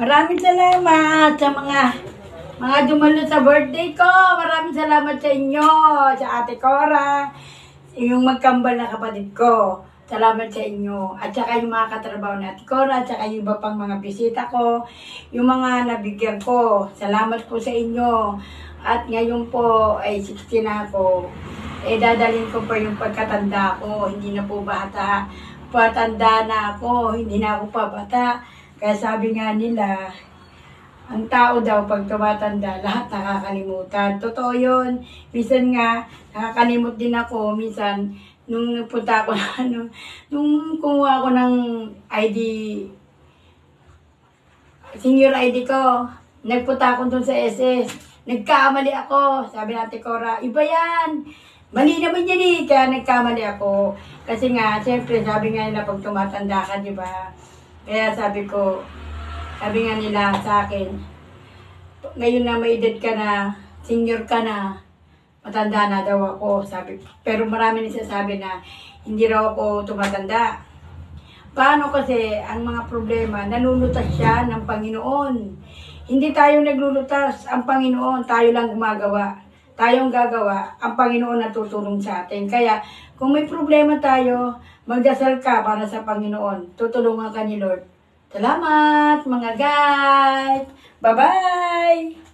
Maraming salamat sa mga dumalo sa birthday ko. Maraming salamat sa inyo, sa Ate Cora, yung magkambal na kapatid ko. Salamat sa inyo. At saka yung mga katrabaho na Ate Cora, at saka yung iba pang mga bisita ko, yung mga nabigyan ko. Salamat po sa inyo. At ngayon po ay 60 na ako. Dadalhin ko pa yung pagkatanda ko. Hindi na po bata. Patanda na ako. Hindi na ako pa bata. Kaya sabi nga nila, ang tao daw pag tumatanda, lahat nakakalimutan. Totoo yun. Minsan nga, nakakalimot din ako. Minsan, nung napunta ako, nung kumuha ako ng ID, senior ID ko, nagpunta ako dun sa SS. Nagkamali ako. Sabi natin, Cora, iba yan. Mali naman yan eh. Kaya nagkamali ako. Kasi nga, siyempre, sabi nga nila pag tumatanda ka, di ba? Kaya sabi nga nila sa akin, ngayon na may edad ka na, senior ka na, matanda na daw ako, sabi. Pero marami nagsasabi na hindi raw ako tumatanda. Paano kasi ang mga problema, nalulutas siya ng Panginoon. Hindi tayo naglulutas, ang Panginoon, tayo lang gumagawa. Tayong gagawa, ang Panginoon natutulong sa atin. Kaya kung may problema tayo, magdasal ka para sa Panginoon. Tutulungan ka ni Lord. Salamat mga guys! Bye-bye!